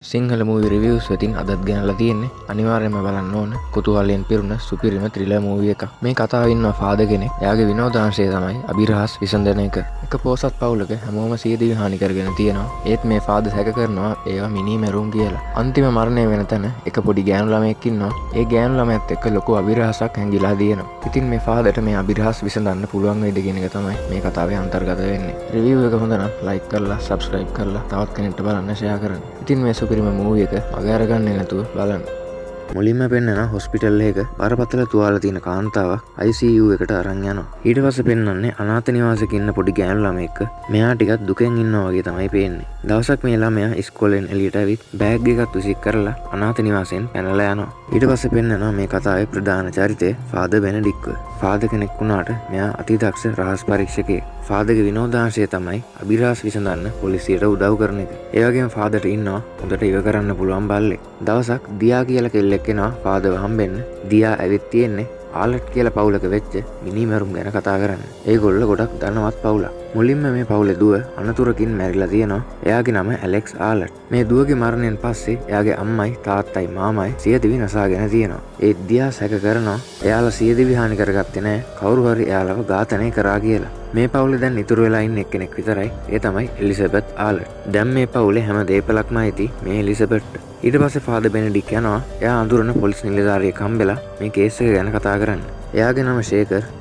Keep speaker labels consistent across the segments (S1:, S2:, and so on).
S1: Sinhala movie reviews වෙතින් අදත් ගෙනලා තියෙන්නේ අනිවාර්යයෙන්ම බලන්න ඕන කුතුහලයෙන් පිරුණ සුපිරිම ත්‍රිලර් මූවි එකක්. මේ කතාවේ ඉන්න ෆාදර් කෙනෙක්. එයාගේ විනෝදාංශය තමයි අභිරහස් විසඳන එක. එක පොසත් පවුලක හැමෝම සියදිවි හානි කරගෙන තියෙනවා. ඒත් මේ ෆාදර් සැක කරනවා ඒවා මිනි මැරුම් කියලා. අන්තිම මරණය වෙන තැන එක පොඩි ගෑනු ළමයෙක් ඉන්නවා. ඒ ගෑනු ළමයාත් එක්ක ලොකු අභිරහසක් හැංගිලා තියෙනවා. ඉතින් මේ ෆාදර්ට මේ අභිරහස් විසඳන්න පුළුවන් වෙයිද කියන එක තමයි මේ කතාවේ අන්තර්ගත වෙන්නේ. රිවිව් එක හොඳ නම් ලයික් කරලා සබ්ස්ක්‍රයිබ් කරලා තවත් කෙනෙක්ට බලන්න ෂෙයා කරන්න. ඉතින් මේ සුපිරිම මූවි එක මග අරගන්නේ නැතුව බලන්න. මුලින්ම පෙන්නන හොස්පිටල් එක බරපතල තුවාල තියෙන කාන්තාවක් ICU එකට අරන් යනවා. ඊට පස්සේ පෙන්වන්නේ අනාථ නිවාසයක ඉන්න පොඩි ගෑනු ළමෙක්. මෙයා ටිකක් දුකෙන් ඉන්නවා වගේ තමයි පේන්නේ. දවසක් මේ ළමයා ඉස්කෝලෙන් එළියට ඇවිත් බෑග් එකක් විසික් කරලා අනාථ නිවාසයෙන් පැනලා යනවා. ඊට පස්සේ පෙන්නනවා මේ කතාවේ ප්‍රධාන චරිතය ෆාදර් බෙනඩික්ව. ෆාදර් කෙනෙක් වුණාට මෙයා අතිදක්ෂ රහස් පරීක්ෂකයෙක්. ෆාදර්ගේ විනෝදාංශය තමයි අභිරහස් විසඳන්න පොලිසියට උදව් කරන එක. ඒ වගේම ෆාදර්ට ඉන්නවා හොඳට ඉව කරන්න පුළුවන් බල්ලෙක්. දවසක් දියා කියලා කෙල්ලෙක් එනවා ෆාදර්ව හම්බෙන්න. දියා ඇවිත් තියෙන්නේ ආලට් කියලා පවුලක වෙච්ච මිනිමරුම් ගැන කතා කරන්න. ඒගොල්ලෝ ගොඩක් ධනවත් පවුලක්. මුලින්ම මේ පවුලේ දුව අනතුරකින් මැරිලා තියෙනවා. එයාගේ නම ඇලෙක්ස් ආලට්. මේ දුවගේ මරණයෙන් පස්සේ එයාගේ අම්මයි තාත්තයි මාමයි සියදිවි නසාගෙන තියෙනවා. ඒ දියා සැක කරනවා එයාලා සියදිවි හානි කරගත්තේ නැහැ. කවුරු හරි එයාලව ඝාතනය කරා කියලා. මේ පවුලේ දැන් ඉතුරු වෙලා ඉන්න එක්කෙනෙක් විතරයි. ඒ තමයි එලිසබෙත් ආලට්. දැන් මේ පවුලේ හැම දේපලක්ම ඇති මේ එලිසබෙට්ට. ඊට පස්සේ ෆාදර් බෙනඩික් යනවා. එයා අඳුරන පොලිස් නිලධාරියෙක් හම්බෙලා මේ කේස් එක ගැන කතා කරන්න. එයාගේ නම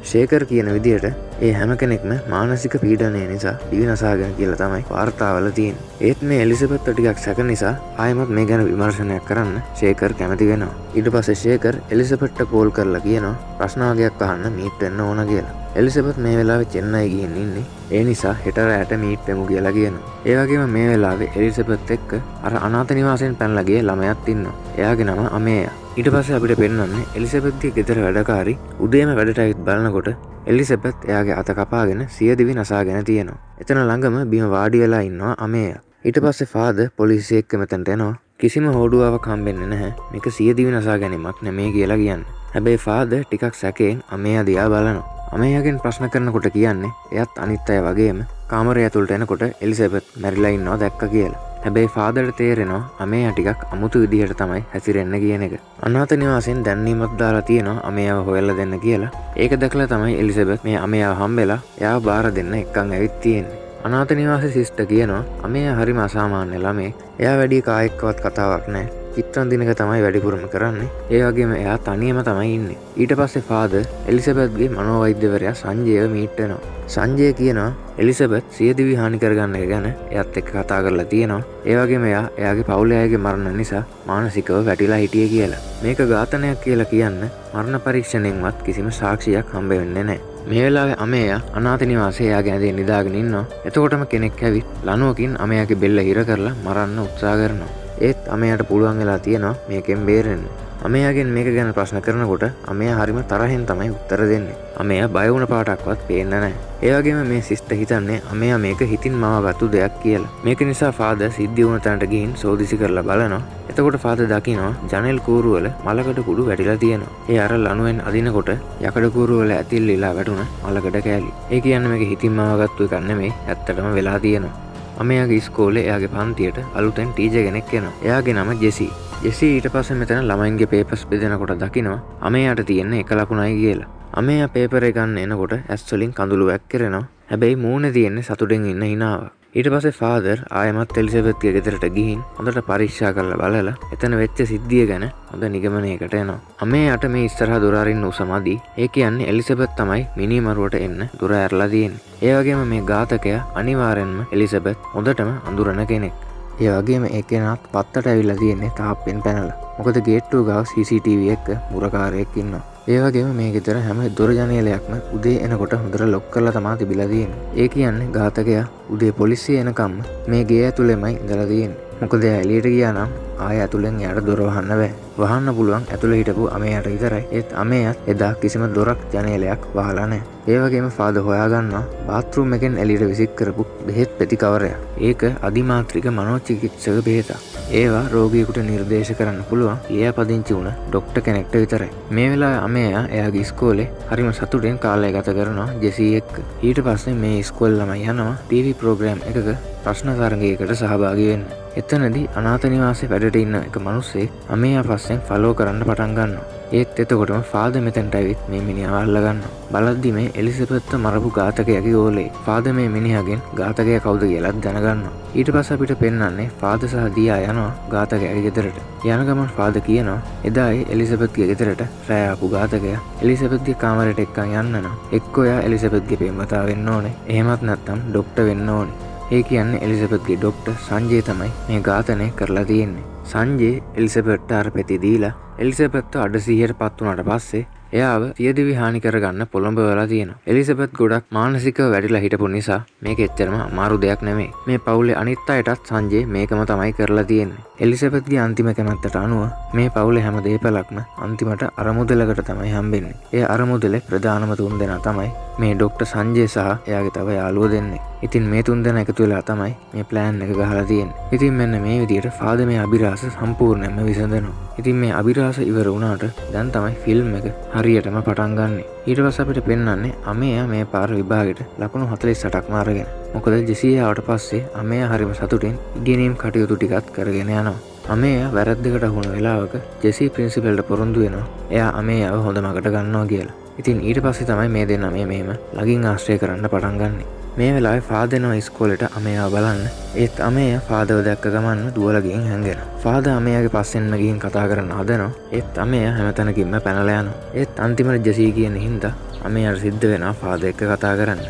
S1: ෂේකර් කියන විදිහට ඒ හැම කෙනෙක්ම මානසික පීඩනය නිසා දිවි නසාගෙන කියලා තමයි වාර්තාවල තියෙන්නේ. ඒත් මේ එලිසබෙත් ටිකක් සැක නිසා ආයෙමත් මේ ගැන විමර්ශනයක් කරන්න ෂේකර් කැමති වෙනවා. ඊට පස්සේ ෂේකර් එලිසබෙත්ට කෝල් කරලා කියනවා ප්‍රශ්න වගේක් අහන්න මීට් වෙන්න ඕන කියලා. එලිසබෙත් මේ වෙලාවේ චෙන්නයි ගිහින් ඉන්නේ. ඒ නිසා හෙට රැට මීට් වෙමු කියලා කියනවා. ඒ වගේම මේ වෙලාවේ එලිසබෙත් එක්ක අර අනාථ නිවාසයෙන් පැනලා ගිය ළමයාත් ඉන්නවා. එයාගේ නම අමේයා. ඊට පස්සේ අපිට පෙන්වන්නේ එලිසබෙත්ගේ ගෙදර වැඩකාරී උදේම වැඩට ඇවිත් බලනකොට එලිසබෙත් එයාගේ අත කපාගෙන සියදිවි නසාගෙන තියෙනවා. එතන ළඟම බිම වාඩි වෙලා ඉන්නවා අමේයා. ඊට පස්සේ ෆාදර් පොලිසිය එක්ක මෙතනට එනවා. කිසිම හොඩුවාවක් හම්බෙන්නේ නැහැ. මේක සියදිවි නසා ගැනීමක් නෙමෙයි කියලා කියන්නේ. හැබැයි ෆාදර් ටිකක් සැකයෙන් අමේයා දිහා බලනවා. අමේයාගෙන් ප්‍රශ්න කරනකොට කියන්නේ එයත් අනිත් අය වගේම කාමරය ඇතුළට එනකොට එලිසබෙත් මැරිලා ඉන්නවා දැක්ක කියලා. හැබැයි ෆාදර්ට තේරෙනවා අමේයා ටිකක් අමුතු විදිහට තමයි හැසිරෙන්න කියන එක. අනාථ නිවාසයෙන් දැන්වීමක් දාලා තියෙනවා අමේයාව හොයලා දෙන්න කියලා. ඒක දැකලා තමයි එලිසබෙත් මේ අමේයාව හම්බෙලා එයාව බාර දෙන්න එක්කන් ඇවිත් තියෙන්නේ. අනාථ නිවාසයේ සිස්ටර් කියනවා අමේයා හරිම අසාමාන්‍ය ළමයෙක්. එයා වැඩි කායෙක්වත් කතාවක් නැහැ. චිත්‍රන් දිනක තමයි වැඩිපුරම කරන්නේ. ඒ වගේම එයා තනියම තමයි ඉන්නේ. ඊට පස්සේ ෆාදර් එලිසබෙත්ගේ මනෝවෛද්‍යවරයා සංජයව මීට් වෙනවා. සංජය කියනවා එලිසබෙත් සියදිවි හානි කරගන්න එක ගැන එයාත් එක්ක කතා කරලා තියෙනවා. ඒ වගේම එයාගේ පවුලේ අයගේ මරණ නිසා මානසිකව වැටිලා හිටියේ කියලා. මේක ඝාතනයක් කියලා කියන්න මරණ පරීක්ෂණයෙන්වත් කිසිම සාක්ෂියක් හම්බ වෙන්නේ නැහැ. මේ වෙලාවේ අමේයා අනාථ නිවාසයේ එයාගේ ඇඳේ නිදාගෙන ඉන්නවා. එතකොටම කෙනෙක් ඇවිත් ලණුවකින් අමේයාගේ බෙල්ල හිර කරලා මරන්න උත්සාහ කරනවා. ඒත් අමේයාට පුළුවන් වෙලා තියෙනවා මේකෙන් බේරෙන්න. අමේයාගෙන් මේක ගැන ප්‍රශ්න කරනකොට අමේයා හරිම තරහෙන් තමයි උත්තර දෙන්නේ. අමේයා බය වුණ පාටක්වත් පේන්නේ නැහැ. ඒ වගේම මේ සිස්ටර් හිතන්නේ අමේයා මේක හිතින් මවාගත්තු දෙයක් කියලා. මේක නිසා ෆාදර් සිද්ධිය වුණ තැනට ගිහින් සෝදිසි කරලා බලනවා. එතකොට ෆාදර් දකිනවා ජනෙල් කූරු වල මලකඩ කුඩු වැටිලා තියෙනවා. ඒ අර ලණුවෙන් අදිනකොට යකඩ කූරු වල ඇතිල්ලිලා වැටුණ මලකඩ කෑලි. ඒ කියන්නේ මේක හිතින් මවාගත්තු එකක් නෙමෙයි. ඇත්තටම වෙලා තියෙනවා. අමේයාගේ ඉස්කෝලේ එයාගේ පන්තියට අලුතෙන් ටීචර් කෙනෙක් එනවා. එයාගේ නම ජෙසි. ජෙසි ඊට පස්සේ මෙතන ළමයින්ගේ පේපර්ස් බෙදනකොට දකිනවා අමේයාට තියෙන එක ලකුණයි කියලා. අමේයා පේපර් එක ගන්න එනකොට ඇස් වලින් කඳුළු වැක්කිරෙනවා. හැබැයි මූණේ තියෙන්නේ සතුටෙන් ඉන්න හිනාවක්. ඊට පස්සේ ෆාදර් ආයෙමත් එලිසබෙත්ගේ ගෙදරට ගිහින් හොඳට පරීක්ෂා කරලා බලලා එතන වෙච්ච සිද්ධිය ගැන හොඳ නිගමනයකට එනවා. අමේයාට මේ ඉස්සරහා දොර අරින්න උසමදි. ඒ කියන්නේ එලිසබෙත් තමයි මිනිමරුවට එන්න දොර ඇරලා තියෙන්නේ. ඒ වගේම මේ ඝාතකයා අනිවාර්යෙන්ම එලිසබෙත් හොඳටම අඳුරන කෙනෙක්. ඒ වගේම ඒ කෙනාත් පත්තට ඇවිල්ලා තියෙන්නේ තාප්පෙන් පැනලා. මොකද ගේට්ටුව ගාව CCTV එක්ක මුරකාරයෙක් ඉන්නවා. ඒ වගේම මේ ගෙදර හැම දොර ජනේලයක්ම උදේ එනකොට හොඳට ලොක් කරලා තමයි තිබිලා තියෙන්නේ. ඒ කියන්නේ ඝාතකයා උදේ පොලිසිය එනකම්ම මේ ගේ ඇතුළෙමයි ඉඳලා තියෙන්නේ. මොකද එයා එළියට ගියා නම් ආයෙ ඇතුළෙන් එයාට දොර වහන්න බෑ. වහන්න පුළුවන් ඇතුළේ හිටපු අමේයාට විතරයි. ඒත් අමේයාත් එදා කිසිම දොරක් ජනේලයක් වහලා නැහැ. ඒ වගේම ෆාදර් හොයාගන්නවා බාත්රූම් එකෙන් එළියට විසික් කරපු බෙහෙත් පෙති කවරයක්. ඒක අධිමාත්‍රික මනෝචිකිත්සක බෙහෙතක්. ඒවා රෝගියෙකුට නිර්දේශ කරන්න පුළුවන් ලියාපදිංචි වුණ ડોක්ටර් කෙනෙක්ට විතරයි. මේ වෙලාවේ අමේයා එයාගේ ඉස්කෝලේ හරිම සතුටෙන් කාලය ගත කරනවා ජෙසි එක්ක. ඊට පස්සේ මේ ඉස්කෝලේ ළමයි යනවා ටීවී ප්‍රෝග්‍රෑම් එකක ප්‍රශ්න තරගයකට සහභාගී වෙන්න. එතනදී අනාථ නිවාසේ වැඩට ඉන්න එක මිනිස්සෙක් අමේයා පස්සෙන් ෆලෝ කරන්න පටන් ගන්නවා. ඒත් එතකොටම ෆාදර් මෙතනට ඇවිත් මේ මිනිහව අල්ල ගන්නවා. බලද්දි මේ එලිසබෙත්ව මරපු ඝාතකයාගේ ඕලේ. ෆාදර් මේ මිනිහගෙන් ඝාතකයා කවුද කියලාත් දැනගන්නවා. ඊට පස්සේ අපිට පෙන්වන්නේ ෆාදර් සහ දියා යනවා ඝාතකයාගේ ගෙදරට. යන ගමන් ෆාදර් කියනවා එදා ඒ එලිසබෙත්ගේ ගෙදරට රෑ ආපු ඝාතකයා එලිසබෙත්ගේ කාමරයට එක්කන් යන්න නම් එක්කෝ එයා එලිසබෙත්ගේ පෙම්වතා වෙන්න ඕනේ. එහෙමත් නැත්නම් ડોක්ටර් වෙන්න ඕනේ. ඒ කියන්නේ එලිසබෙත්ගේ ડોක්ටර් සංජය තමයි මේ ඝාතනය කරලා තියෙන්නේ. සංජය එලිසබෙත්ට අර පෙති දීලා එලිසබෙත්ව අඩසිහියට පත් වුණාට පස්සේ එයාව සියදිවි හානි කරගන්න පොළඹවලා තියෙනවා. එලිසබෙත් ගොඩක් මානසිකව වැඩිලා හිටපු නිසා මේක එච්චරම අමාරු දෙයක් නෙමෙයි. මේ පවුලේ අනිත් අයටත් සංජය මේකම තමයි කරලා තියෙන්නේ. එලිසබෙත්ගේ අන්තිම කැමැත්තට අනුව මේ පවුලේ හැම දේපලක්ම අන්තිමට අරමුදලකට තමයි හම්බෙන්නේ. ඒ අරමුදලේ ප්‍රධානම තුන්දෙනා තමයි මේ ડોක්ටර් සංජය සහ එයාගේ තව යාළුවෝ දෙන්නේ. ඉතින් මේ තුන්දෙනා එකතු වෙලා තමයි මේ ප්ලෑන් එක ගහලා තියෙන්නේ. ඉතින් මෙන්න මේ විදිහට ෆාදර් මේ අභිරහස සම්පූර්ණයෙන්ම විසඳනවා. ඉතින් මේ අභිරහස ඉවර වුණාට දැන් තමයි ෆිල්ම් එක හරියටම පටන් ගන්නෙ. ඊට පස්සේ අපිට පෙන්වන්නේ අමේයා මේ පාර විභාගෙට ලකුණු 48ක්ම අරගෙන. මොකද ජෙසී ආවට පස්සේ අමේයා හරිම සතුටින් ඉගෙනීම් කටයුතු ටිකත් කරගෙන යනවා. අමේයා වැරද්දකට වුණ වෙලාවක ජෙසී ප්‍රින්සිපල්ට පොරොන්දු වෙනවා. එයා අමේයාව හොඳ මගට ගන්නවා කියලා. ඉතින් ඊට පස්සේ තමයි මේ දෙන්නා මෙහෙම ළඟින් ආශ්‍රය කරන්න පටන් ගන්නෙ. මේ වෙලාවේ ෆාදර් යනවා ඉස්කෝලේට අමේයාව බලන්න. ඒත් අමේයා ෆාදර්ව දැක්ක ගමන්ම දුවලා ගිහින් හැංගෙනවා. ෆාදර් අමේයාගේ පස්සෙන්ම ගිහින් කතා කරන්න හදනවා. ඒත් අමේයා හැමතැනකින්ම පැනලා යනවා. ඒත් අන්තිමට ජෙසී කියන හින්දා අමේයාට සිද්ධ වෙනවා ෆාදර් එක්ක කතා කරන්න.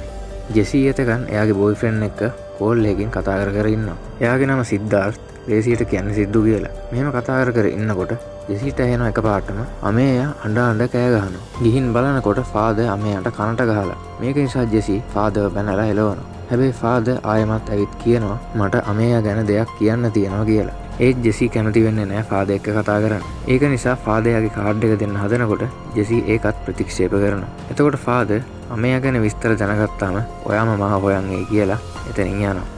S1: ජෙසී එතකන් එයාගේ බොයිෆ්‍රෙන්ඩ් එක්ක කෝල් එකකින් කතා කර ඉන්නවා. එයාගේ නම සිද්ධාර්ථ්. ලේසියට කියන්නේ සිද්ධු කියලා. මෙහෙම කතා කර ඉන්නකොට ජෙසීට ඇහෙනවා එකපාරටම අමේයා අඬ කෑ ගහනවා. ගිහින් බලනකොට ෆාදර් අමේයාට කනට ගහලා. මේක නිසා ජෙසී ෆාදර්ව බැනලා එලවනවා. හැබැයි ෆාදර් ආයෙමත් ඇවිත් කියනවා මට අමේයා ගැන දෙයක් කියන්න තියෙනවා කියලා. ඒත් ජෙසී කැමති වෙන්නේ නැහැ ෆාදර් එක්ක කතා කරන්න. ඒක නිසා ෆාදර්යාගේ කාඩ් එක දෙන්න හදනකොට ජෙසී ඒකත් ප්‍රතික්ෂේප කරනවා. එතකොට ෆාදර් අමේයා ගැන විස්තර දැනගත්තාම ඔයාම මහ හොයන් එයි කියලා එතනින් යනවා.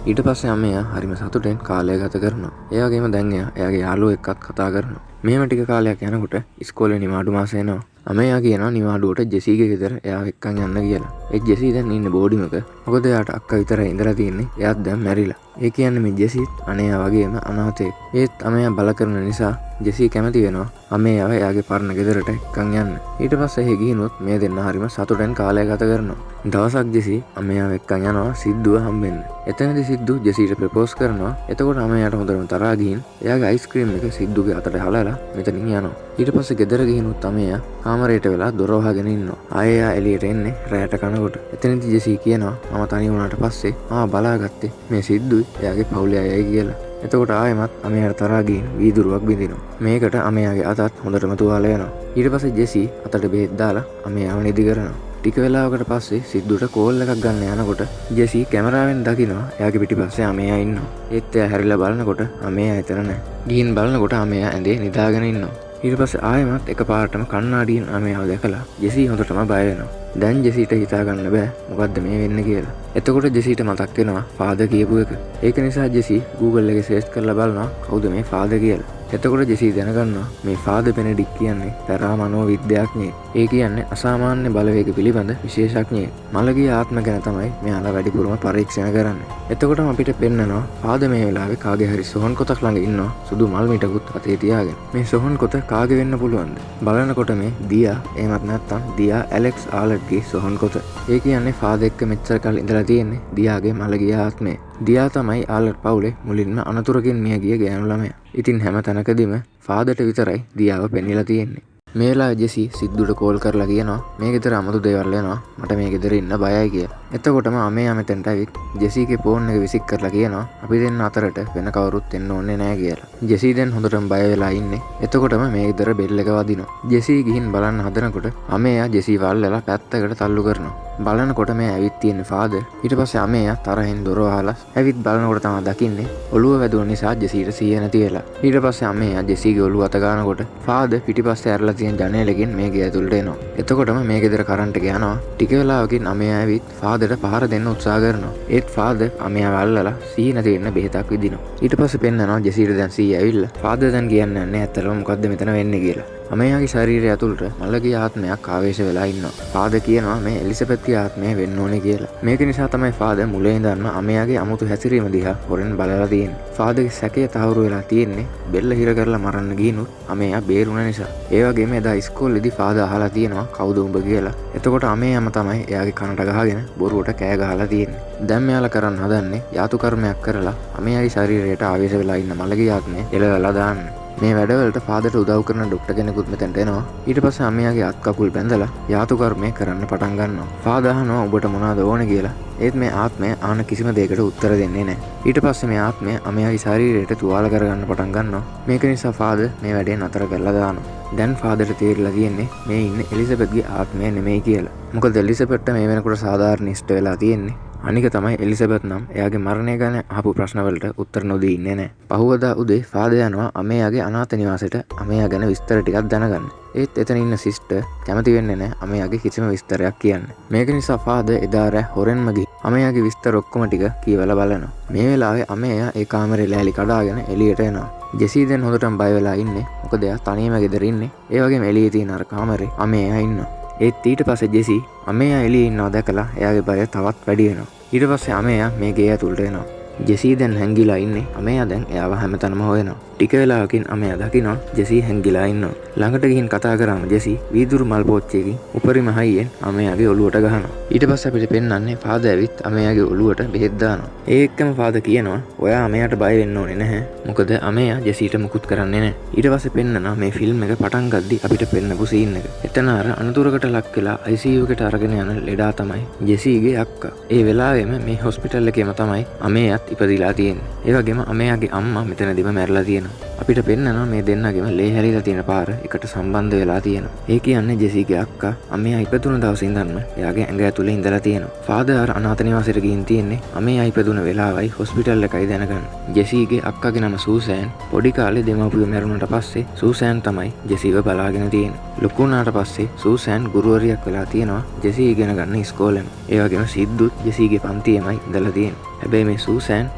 S1: ඊට පස්සේ අමේයා හරිම සතුටෙන් කාලය ගත කරනවා. ඒ වගේම දැන් එයාගේ යාළුවෝ එක්කත් කතා කරනවා. මෙහෙම ටික කාලයක් යනකොට ඉස්කෝලේ නිවාඩු මාස එනවා. අමේයා කියනවා නිවාඩුවට ජෙසීගේ ගෙදර එයාව එක්කන් යන්න කියලා. ඒ ජෙසී දැන් ඉන්නේ බෝඩිමක. මොකද එයාට අක්කා විතරයි ඉඳලා තියෙන්නේ. එයාත් දැන් මැරිලා. ඒ කියන්නේ මේ ජෙසීත් අනේයා වගේම අනාථයෙක්. ඒත් අමේයා බල කරන නිසා ජෙසී කැමති වෙනවා අමේයාව එයාගේ පරණ ගෙදරට එක්කන් යන්න. ඊට පස්සේ එහි ගිහිනුත් මේ දෙන්නා හරිම සතුටෙන් කාලය ගත කරනවා. දවසක් ජෙසී අමේයාව එක්කන් යනවා සිද්ධුව හම්බෙන්න. එතනදී සිද්ධු ජෙසීට ප්‍රපෝස් කරනවා. එතකොට අමේයාට හොඳටම තරහා ගිහින් එයාගේ අයිස්ක්‍රීම් එක සිද්ධුගේ අතට හලලා මෙතනින් යනවා. ඊට පස්සේ ගෙදර ගිහිනුත් අමේයා කාමරයට වෙලා දොර වහගෙන ඉන්නවා. ආයෙ එයා එළියට එන්නේ රැයට කනකොට. එතනදී ජෙසී කියනවා මම තනි වුණාට පස්සේ බලාගත්තේ මේ සිද්ධුයි එයාගේ පවුලේ අයයි කියලා. එතකොට ආයෙමත් අමේයාට තරහා ගිහින් වීදුරුවක් බිඳිනවා. මේකට අමේයාගේ අතත් හොඳටම තුවාල වෙනවා. ඊට පස්සේ ජෙසී අතට බෙහෙත් දාලා අමේයාව නිදි කරනවා. ටික වෙලාවකට පස්සේ සිද්ධුට කෝල් එකක් ගන්න යනකොට ජෙසී කැමරාවෙන් දකිනවා එයාගේ පිටිපස්සේ අමේයා ඉන්නවා. ඒත් එයා හැරිලා බලනකොට අමේයා එතන නැහැ. ගිහින් බලනකොට අමේයා ඇඳේ නිදාගෙන ඉන්නවා. ඊට පස්සේ ආයෙමත් එකපාරටම කණ්ණාඩියෙන් අමේයාව දැකලා ජෙසී හොඳටම බය වෙනවා. දැන් ජෙසීට හිතා ගන්න බෑ මොකද්ද මේ වෙන්නේ කියලා. එතකොට ජෙසීට මතක් වෙනවා ෆාදර් කියපු එක. ඒක නිසා ජෙසී Google එකේ සර්ච් කරලා බලනවා කවුද මේ ෆාදර් කියලා. එතකොට ජෙසී දැනගන්නවා මේ ෆාදර් බෙනෙඩික් කියන්නේ තරහා මනෝවිද්‍යාඥයෙක්. ඒ කියන්නේ අසාමාන්‍ය බලවේග පිළිබඳ විශේෂඥයෙක්. මළගිය ආත්ම ගැන තමයි මෙයාලා වැඩිපුරම පරීක්ෂණ කරන්නේ. එතකොටම අපිට පෙන්නනවා ෆාදර් මේ වෙලාවේ කාගේ හරි සොහන් කොටක් ළඟ ඉන්නවා සුදු මල් මිටකුත් අතේ තියාගෙන. මේ සොහන් කොට කාගේ වෙන්න පුළුවන්ද? බලනකොට මේ දියා එහෙමත් නැත්නම් දියා ඇලෙක්ස් ආලට්ගේ සොහන් කොට. ඒ කියන්නේ ෆාදර් එක්ක මෙච්චර කල් ඉඳලා තියෙන්නේ දියාගේ මළගිය ආත්මය. දියා තමයි ආලට් පවුලේ මුලින්ම අනතුරකින් මිය ගිය ගෑනු ළමයා. ඉතින් හැම තැනකදීම ෆාදර්ට විතරයි දියාව පෙන්නලා තියෙන්නේ. මේ වෙලාවේ ජෙසී සිද්ධුට කෝල් කරලා කියනවා මේ ගෙදර අමුතු දේවල් වෙනවා මට මේ ගෙදර ඉන්න බයයි කියලා. එතකොටම අමේයා මෙතෙන්ට ඇවිත් ජෙසීගේ ෆෝන් එක විසික් කරලා කියනවා අපි දෙන්න අතරට වෙන කවුරුත් එන්න ඕනේ නැහැ කියලා. ජෙසී දැන් හොඳටම බය වෙලා ඉන්නේ. එතකොටම මේ ගෙදර බෙල් එක වදිනවා. ජෙසී ගිහින් බලන්න හදනකොට අමේයා ජෙසීව අල්ලලා පැත්තකට තල්ලු කරනවා. බලනකොට මේ ඇවිත් තියෙන ෆාදර්. ඊට පස්සේ අමේයා තරහින් දොර වහලා ඇවිත් බලනකොට තමයි දකින්නේ ඔළුව වැදුන නිසා ජෙසීට සිහිය නැති වෙලා. ඊට පස්සේ අමේයා ජෙසීගේ ඔළුව අත ගන්නකොට ෆාදර් පිටිපස්සේ ඇරලා තියෙන ජනේලකින් මේ ගේ ඇතුළට එනවා. එතකොටම මේ ගෙදර කරන්ට් එක යනවා. ටික වෙලාවකින් අමේයා ඇවිත් ෆාදර්ට පහර දෙන්න උත්සාහ කරනවා. ඒත් ෆාදර් අමේයාව අල්ලලා සිහිය නැති වෙන්න බෙහෙතක් විදිනවා. ඊට පස්සේ පෙන්නනවා ජෙසීට දැන් සිහිය ඇවිල්ලා. ෆාදර් දැන් කියන්නේ නැහැ ඇත්තටම මොකද්ද මෙතන වෙන්නේ කියලා. අමයාගේ ශරීරය ඇතුළට මළගේ ආත්මයක් ආවේශ වෙලා ඉන්නවා. ෆාදර් කියනවා මේ එලිසබෙත්ගේ ආත්මය වෙන්න ඕනේ කියලා. මේක නිසා තමයි ෆාදර් මුලින් ඉඳන්ම අමයාගේ අමුතු හැසිරීම දිහා හොරෙන් බලලා තියෙන්නේ. ෆාදර්ගේ සැකය තහවුරු වෙලා තියෙන්නේ බෙල්ල හිර කරලා මරන්න ගිනුත් අමයා බේරුණ නිසා. ඒ වගේම එදා ඉස්කෝලේදී ෆාදර් අහලා තියෙනවා කවුද උඹ කියලා. එතකොට අමයාම තමයි එයාගේ කනට ගහගෙන බොරුවට කෑ ගහලා තියෙන්නේ. දැන් මෙයාලා කරන්න හදන්නේ යාතු කර්මයක් කරලා අමයාගේ ශරීරයට ආවේශ වෙලා ඉන්න මළගේ ආත්මය එලවලා දාන්න. මේ වැඩවලට ෆාදර්ට උදව් කරන ඩොක්ටර් කෙනෙකුත් මෙතනට එනවා. ඊට පස්සේ අමයාගේ අත් කකුල් බැඳලා යාතු කර්මය කරන්න පටන් ගන්නවා. ෆාදර් අහනවා ඔබට මොනවද ඕනේ කියලා. ඒත් මේ ආත්මය ආන කිසිම දෙයකට උත්තර දෙන්නේ නැහැ. ඊට පස්සේ මේ ආත්මය අමයාගේ ශරීරයට තුවාල කරගන්න පටන් ගන්නවා. මේක නිසා ෆාදර් මේ වැඩේ නතර කරලා දානවා. දැන් ෆාදර්ට තේරිලා තියෙන්නේ මේ ඉන්නේ එලිසබෙත්ගේ ආත්මය නෙමෙයි කියලා. මොකද එලිසබෙත්ට මේ වෙනකොට සාධාරණ ඉෂ්ට වෙලා තියෙන්නේ. අනික තමයි එලිසබෙත් නම් එයාගේ මරණය ගැන අහපු ප්‍රශ්නවලට උත්තර නොදී ඉන්නේ නැහැ. පහුවදා උදේ ෆාදර් යනවා අමයාගේ අනාථ නිවාසෙට අමයා ගැන විස්තර ටිකක් දැනගන්න. ඒත් එතන ඉන්න සිස්ටර් කැමති වෙන්නේ නැහැ අමයාගේ කිසිම විස්තරයක් කියන්න. මේක නිසා ෆාදර් එදා රෑ හොරෙන්ම ගිහින් අමයාගේ විස්තර ඔක්කොම ටික කියවලා බලනවා. මේ වෙලාවේ අමයා ඒ කාමරේ ලෑලි කඩාගෙන එළියට එනවා. ජෙසී දැන් හොඳටම බය වෙලා ඉන්නේ. මොකද එයා තනියම ගෙදර ඉන්නේ. ඒ වගේම එළියේ තියෙන අර කාමරේ අමයා ඉන්නවා. ඒත් ඊට පස්සේ ජෙසී අමයා එළියේ ඉන්නවා දැකලා එයාගේ බය තවත් වැඩි වෙනවා. ඊට පස්සේ අමයා මේ ගේ ඇතුළට එනවා. ජෙසී දැන් හැංගිලා ඉන්නේ. අමයා දැන් එයාව හැමතැනම හොයනවා. ටික වෙලාවකින් අමයා දකිනවා ජෙසී හැංගිලා ඉන්නවා. ළඟට ගිහින් කතා කරාම ජෙසී වීදුරු මල් පෝච්චියකින් උපරිම හයියෙන් අමයාගේ ඔළුවට ගහනවා. ඊට පස්සේ අපිට පෙන්වන්නේ ෆාදර් ඇවිත් අමයාගේ ඔළුවට බෙහෙත් දානවා. ඒ එක්කම ෆාදර් කියනවා ඔයා අමයාට බය වෙන්න ඕනේ නැහැ. මොකද අමයා ජෙසීට මුකුත් කරන්නේ නැහැ. ඊට පස්සේ පෙන්නනවා මේ ෆිල්ම් එක පටන් ගද්දි අපිට පෙන්නපු සීන් එක. එතන අර අනතුරකට ලක් වෙලා ICU එකට අරගෙන යන ලෙඩා තමයි ජෙසීගේ අක්කා. ඒ වෙලාවෙම මේ හොස්පිටල් එකේම තමයි අමයාත් ඉපදිලා තියෙන්නේ. ඒ වගේම අමයාගේ අම්මා මෙතනදිම මැරලා තියෙනවා. අපිට පෙන්නනවා මේ දෙන්නගෙම ලේ හැලිලා තියෙන පාර එකට සම්බන්ධ වෙලා තියෙනවා. ඒ කියන්නේ ජෙසීගේ අක්කා අමයා ඉපදුන දවසේ ඉඳන්ම එයාගේ ඇඟ ඇතුලේ ඉඳලා තියෙනවා. ෆාදර් අනාථ නිවාසෙට ගිහින් තියෙන්නේ අමයා ඉපදුන වෙලාවයි හොස්පිටල් එකයි දැනගන්න. ජෙසීගේ අක්කාගේ නම සූසෑන්. පොඩි කාලේ දෙමව්පියෝ මැරුණාට පස්සේ සූසෑන් තමයි ජෙසීව බලාගෙන තියෙන්නේ. ලොකු වුණාට පස්සේ සූසෑන් ගුරුවරියක් වෙලා තියෙනවා ජෙසී ඉගෙන ගන්න ඉස්කෝලෙම. ඒ වගේම සිද්දුත් ජෙසීගේ පන්තියේමයි ඉඳලා තියෙන්නේ. හැබැයි මේ සූසෑන්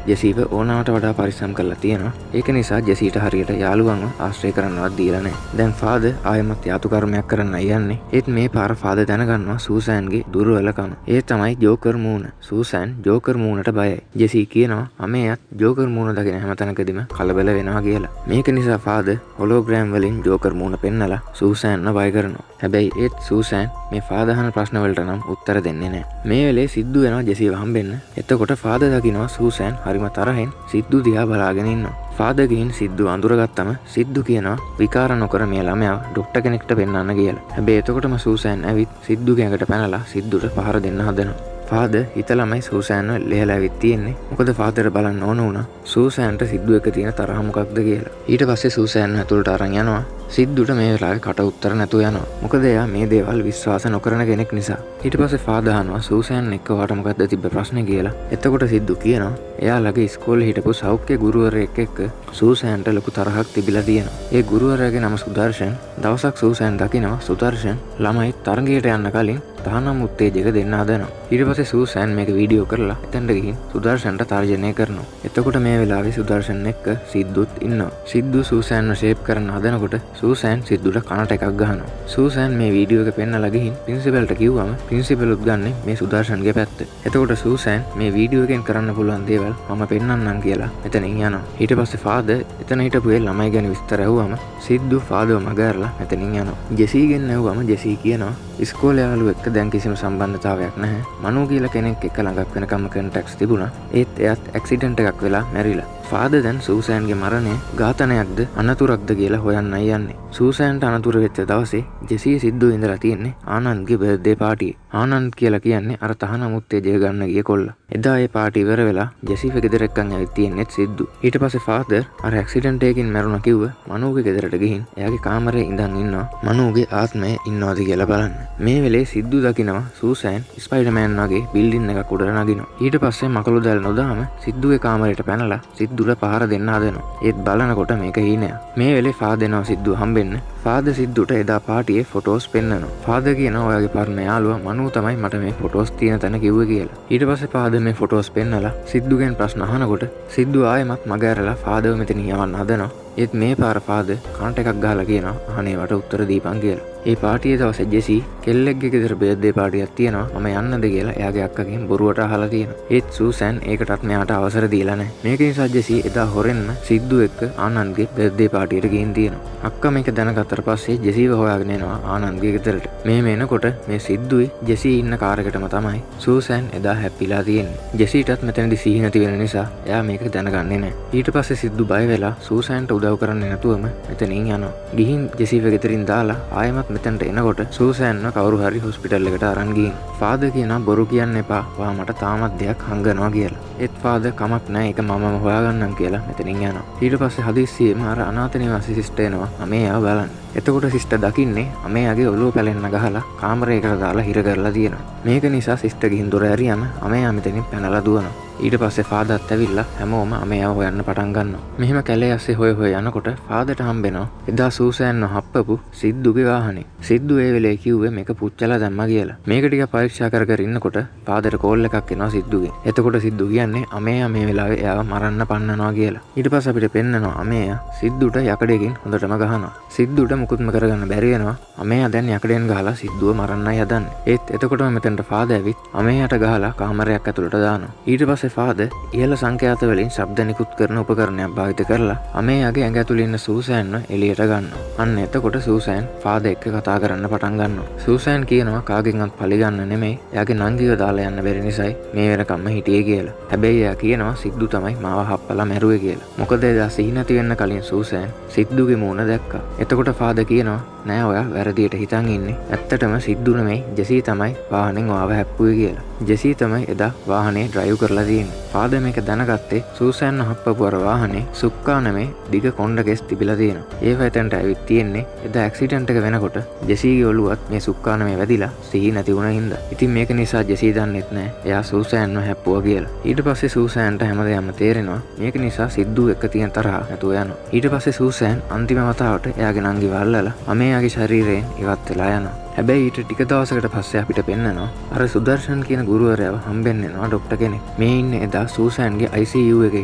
S1: ජෙසීව ඕනවට වඩා පරිස්සම් කරලා තියෙනවා. ඒක නිසා ජෙසීට හරියට යාළුවන්ව ආශ්‍රය කරන්නවත් දීලා නැහැ. දැන් ෆාදර් ආයෙමත් යාතු කර්මයක් කරන්නයි යන්නේ. ඒත් මේ පාර ෆාදර් දැනගන්නවා සූසෑන්ගේ දුර්වලකම. ඒ තමයි ජෝකර් මූණ. සූසෑන් ජෝකර් මූණට බයයි. ජෙසී කියනවා අමේයත් ජෝකර් මූණ දකින හැමතැනකදීම කලබල වෙනවා කියලා. මේක නිසා ෆාදර් හොලෝග්‍රෑම් වලින් ජෝකර් මූණ පෙන්නලා සූසෑන්ව බය කරනවා. හැබැයි ඒත් සූසෑන් මේ ෆාදර් අහන ප්‍රශ්න වලට නම් උත්තර දෙන්නේ නැහැ. මේ වෙලේ සිද්දු වෙනවා ජෙසීව හම්බෙන්න. එතකොට ෆාදර් දකිනවා සූසෑන් හරිම තරහෙන් සිද්දු දිහා බලාගෙන ඉන්නවා. ෆාදර් ගිහින් සිද්දු අඳුරගත්තම සිද්දු කියනවා විකාර නොකර මේ ළමයාව ඩොක්ටර් කෙනෙක්ට පෙන්නන්න කියලා. හැබැයි එතකොටම සූසෑන් ඇවිත් සිද්දුගේ ඇඟට පැනලා සිද්දුට පහර දෙන්න හදනවා. ෆාදර් හිතලමයි සූසෑන්ව ලෙහලා ඇවිත් තියෙන්නේ. මොකද ෆාදර් බලන්න ඕන වුණා සූසෑන්ට සිද්දු එක තියෙන තරහ මොකක්ද කියලා. ඊට පස්සේ සූසෑන් ඇතුළට අරන් යනවා. සිද්දුට මේ වෙලාවේ කට උත්තර නැතුව යනවා. මොකද එයා මේ දේවල් විශ්වාස නොකරන කෙනෙක් නිසා. ඊට පස්සේ ෆාදර් අහනවා සූසෑන් එක්ක වාට මොකක්ද තිබ්බ ප්‍රශ්නේ කියලා. එතකොට සිද්දු කියනවා එයාලගේ ඉස්කෝලේ හිටපු සෞඛ්‍ය ගුරුවරයෙක් එක්ක සූසෑන්ට ලොකු තරහක් තිබිලා තියෙනවා. ඒ ගුරුවරයාගේ නම සුදර්ශන්. දවසක් සූසෑන් දකිනවා සුදර්ශන් ළමයි තරගයට යන්න කලින් තහනම් උත්තේජක දෙන්න හදනවා. ඊට පස්සේ සූසෑන් මේක වීඩියෝ කරලා එතනට ගිහින් සුදර්ශන්ට තර්ජනය කරනවා. එතකොට මේ වෙලාවේ සුදර්ශන් එක්ක සිද්දුත් ඉන්නවා. සිද්දු සූසෑන්ව ෂේප් කරන්න හදනකොට සූසෑන් සිද්දුට කනට එකක් ගහනවා. සූසෑන් මේ වීඩියෝ එක පෙන්නලා ගිහින් ප්‍රින්සිපල්ට කිව්වම ප්‍රින්සිපල්ුත් ගන්නේ මේ සුදර්ශන්ගේ පැත්ත. එතකොට සූසෑන් මේ වීඩියෝ එකෙන් කරන්න පුළුවන් දේවල් මම පෙන්නන්නම් කියලා එතනින් යනවා. ඊට පස්සේ ෆාදර් එතන හිටපු ඒ ළමයි ගැන විස්තර ඇහුවම සිද්දු ෆාදර්ව මගහැරලා එතනින් යනවා. ජෙසීගෙන් ඇහුවම ජෙසී කියනවා ඉස්කෝලේ යාළුවෙක් එක්ක දැන් කිසිම සම්බන්ධතාවයක් නැහැ. මනු කියලා කෙනෙක් එක්ක ළඟක් වෙනකම්ම කන්ටැක්ට්ස් තිබුණා. ඒත් එයාත් ඇක්සිඩන්ට් එකක් වෙලා මැරිලා. ෆාදර් දැන් සූසෑන්ගේ මරණය ඝාතනයක්ද අනතුරක්ද කියලා හොයන්නයි යන්නේ. සූසෑන්ට අනතුර වෙච්ච දවසේ ජෙසී සිද්දු ඉඳලා තියෙන්නේ ආනන්ද්ගේ බර්ත්ඩේ පාටියේ. ආනන්ද් කියලා කියන්නේ අර තහනම් උත්තේජය ගන්න ගිය කොල්ලා. එදා ඒ පාටි ඉවර වෙලා ජෙසීව ගෙදර එක්කන් ඇවිත් තියෙන්නේ සිද්දු. ඊට පස්සේ ෆාදර් අර ඇක්සිඩන්ට් එකකින් මැරුණා කිව්ව මනුගේ ගෙදරට ගිහින් එයාගේ කාමරේ ඉඳන් ඉන්නවා. මනුගේ ආත්මය ඉන්නවද කියලා බලන්න. මේ වෙලේ සිද්දු දකිනවා සූසෑන් ස්පයිඩර්මෑන් වගේ බිල්ඩින් එකක් උඩට නගිනවා. ඊට පස්සේ මකලු දැල් නොදාම සිද්දුගේ කාමරයට පැනලා සිද්දුට පහර දෙන්න හදනවා. ඒත් බලනකොට මේක හීනයක්. මේ වෙලේ ෆාදර් එනවා සිද්දුව හම්බෙන්න. ෆාදර් සිද්දුට එදා පාටියේ ෆොටෝස් පෙන්නනවා. ෆාදර් කියනවා ඔයාගේ පරණ යාළුවා මනු තමයි මට මේ ෆොටෝස් තියෙන තැන කිව්වේ කියලා. ඊට පස්සේ ෆාදර් මේ ෆොටෝස් පෙන්නලා සිද්දුගෙන් ප්‍රශ්න අහනකොට සිද්දු ආයෙමත් මගහැරලා ෆාදර්ව මෙතනින් යවන්න හදනවා. ඒත් මේ පාර ෆාදර් කනට එකක් ගහලා කියනවා අහනේ වට උත්තර දීපන් කියලා. ඒ පාටියේ දවසේ ජෙසි කෙල්ලෙක්ගේ ගෙදර බර්ත්ඩේ පාටියක් තියෙනවා මම යන්නද කියලා එයාගේ අක්කගෙන් බොරුවට අහලා තියෙනවා. ඒත් සූසෑන් ඒකටත් මෙයාට අවසර දීලා නැහැ. මේක නිසා ජෙසි එදා හොරෙන්ම සිද්දු එක්ක ආනන්දගේ බර්ත්ඩේ පාටියට ගිහින් තියෙනවා. අක්කා මේක දැනගත්තට පස්සේ ජෙසිව හොයාගෙන එනවා ආනන්දගේ ගෙදරට. මෙහෙම එනකොට මේ සිද්දුයි ජෙසි ඉන්න කාර් එකටම තමයි සූසෑන් එදා හැප්පිලා තියෙන්නේ. ජෙසිටත් මෙතනදී සිහි නැති වෙන නිසා එයා මේක දැනගන්නේ නැහැ. ඊට පස්සේ සිද්දු බය වෙලා සූසෑන්ට උදව් කරන්න නැතුවම මෙතනින් යනවා. ගිහින් ජෙසිව ගෙදරින් දාලා ආයෙමත් මෙතනට එනකොට සූසෑන්ව කවුරු හරි හොස්පිටල් එකට අරන් ගිහින් ෆාදර් කියනවා බොරු කියන්න එපා වා මට තාමත් දෙයක් හංගනවා කියලා. ඒත් ෆාදර් කමක් නැහැ ඒක මමම හොයාගන්නම් කියලා මෙතනින් යනවා. ඊට පස්සේ හදිස්සියෙම අර අනාථ නිවාසී සිස්ටර් එනවා අමේයාව බලන්න. එතකොට සිස්ටර් දකින්නේ අමේයාගේ ඔළුව පැලෙන්න ගහලා කාමරයකට දාලා හිර කරලා තියෙනවා. මේක නිසා සිස්ටර් ගිහින් දොර ඇරියම අමේයා මෙතනින් පැනලා දුවනවා. ඊට පස්සේ ෆාදර්ත් ඇවිල්ලා හැමෝම අමේයාව හොයන්න පටන් ගන්නවා. මෙහෙම කැලේ ඇස්සේ හොය යනකොට ෆාදර්ට හම්බෙනවා එදා සූසෑන්ව හප්පපු සිද්දුගේ වාහනේ. සිද්දු ඒ වෙලේ කිව්වේ මේක පුච්චලා දැම්මා කියලා. මේක ටික පරීක්ෂා කර ඉන්නකොට ෆාදර්ට කෝල් එකක් එනවා සිද්දුගෙන්. එතකොට සිද්දු කියන්නේ අමේයා මේ වෙලාවේ එයාව මරන්න පන්නනවා කියලා. ඊට පස්සේ අපිට පෙන්නනවා අමේයා සිද්දුට යකඩයකින් හොඳටම ගහනවා. සිද්දුට මුකුත්ම කරගන්න බැරි වෙනවා. අමේයා දැන් යකඩයෙන් ගහලා සිද්දුව මරන්නයි හදන්නේ. ඒත් එතකොටම මෙතනට ෆාදර් ඇවිත් අමේයාට ගහලා කාමරයක් ඇතුළට දානවා. ඊට පස්සේ ෆාදර් ඉහළ සංඛ්‍යාත වලින් ශබ්ද නිකුත් කරන උපකරණයක් භාවිත කරලා අමේයාගේ ඇඟ ඇතුළේ ඉන්න සූසෑන්ව එළියට ගන්නවා. අන්න එතකොට සූසෑන් ෆාදර් එක්ක කතා කරන්න පටන් ගන්නවා. සූසෑන් කියනවා කාගෙන්වත් පලිගන්න නෙමෙයි එයාගේ නංගිව දාලා යන්න බැරි නිසායි මේ වෙනකම්ම හිටියේ කියලා. හැබැයි එයා කියනවා සිද්දු තමයි මාව හප්පලා මැරුවේ කියලා. මොකද එදා සිහි නැති වෙන්න කලින් සූසෑන් සිද්දුගේ මූණ දැක්කා. එතකොට ෆාදර් කියනවා නෑ ඔයා වැරදියට හිතන් ඉන්නේ. ඇත්තටම සිද්දු නෙමෙයි ජෙසි තමයි වාහනෙන් ඔයාව හැප්පුවේ කියලා. ජෙසි තමයි එදා වාහනේ ඩ්‍රයිව් කරලා තියෙන්නේ. ෆාදර් මේක දැනගත්තේ සූසෑන්ව හප්පපු අර වාහනේ සුක්කා නෙමෙයි දිග කොණ්ඩ කෙස් තිබිලා තියෙනවා. ඒව එතනට ඇවිත් තියෙන්නේ එදා ඇක්සිඩන්ට් එක වෙනකොට ජෙසිගේ ඔළුවත් මේ සුක්කා නෙමෙයි වැදිලා සිහි නැති වුණා හින්දා. ඉතින් මේක නිසා ජෙසි දන්නෙත් නෑ එයා සූසෑන්ව හැප්පුවා කියලා. ඊට පස්සේ සූසෑන්ට හැමදේම තේරෙනවා. මේක නිසා සිද්දු එක්ක තියෙන තරහ නැතුව යනවා. ඊට පස්සේ සූසෑන් අන්තිම වතාවට එයාගේ නංගිව අල්ලලා අමේයාගේ ශරීරයෙන් ඉවත් වෙලා යනවා. හැබැයි ඊට ටික දවසකට පස්සේ අපිට පෙන්නනවා අර සුදර්ශන් කියන ගුරුවරයාව හම්බෙන්න එනවා ડોක්ටර් කෙනෙක්. මේ ඉන්නේ එදා සූසෑන්ගේ ICU එකේ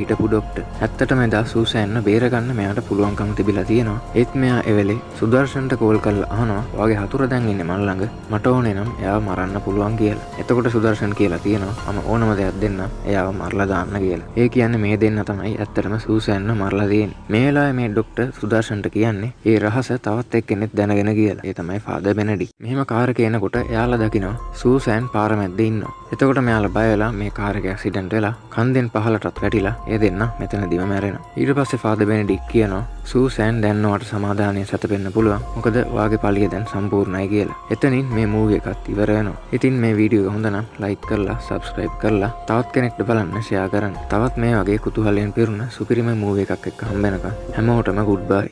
S1: හිටපු ડોක්ටර්. ඇත්තටම එදා සූසෑන්ව බේරගන්න මෙයාට පුළුවන්කම තිබිලා තියෙනවා. ඒත් මෙයා එවෙලේ සුදර්ශන්ට කෝල් කරලා අහනවා "ඔයාගේ හතුර දැන් ඉන්නේ මන් ළඟ. මට ඕනේ නම් එයාව මරන්න පුළුවන්" කියලා. එතකොට සුදර්ශන් කියලා තියෙනවා "මම ඕනම දෙයක් දෙන්නම්. එයාව මරලා දාන්න" කියලා. ඒ කියන්නේ මේ දෙන්න තමයි ඇත්තටම සූසෑන්ව මරලා තියෙන්නේ. මේ වෙලාවේ මේ ડોක්ටර් සුදර්ශන්ට කියන්නේ ඒ රහස තවත් එක්කෙනෙක් දැනගෙන කියලා. ඒ තමයි ෆාදර් බෙනඩික්. මෙහෙම කාර් එක එනකොට එයාලා දකිනවා සූසෑන් පාර මැද්දේ ඉන්නවා. එතකොට මෙයාලා බය වෙලා මේ කාර් එක ඇක්සිඩන්ට් වෙලා කන්දෙන් පහලටත් වැටිලා ඒ දෙන්න මෙතනදිම මැරෙනවා. ඊට පස්සේ ෆාදර් බෙනඩික් කියනවා සූසෑන් දැන් ඔයාට සමාදානය සැතපෙන්න පුළුවන්. මොකද ඔයාගේ පළිය දැන් සම්පූර්ණයි කියලා. එතනින් මේ මූවි එකත් ඉවර වෙනවා. ඉතින් මේ වීඩියෝ එක හොඳ නම් ලයික් කරලා සබ්ස්ක්‍රයිබ් කරලා තවත් කෙනෙක්ට බලන්න ෂෙයා කරන්න. තවත් මේ වගේ කුතුහලයෙන් පිරුණ සුපිරිම මූවි එකක් එක්ක හම්බ වෙනකම් හැමෝටම ගුඩ් බයි.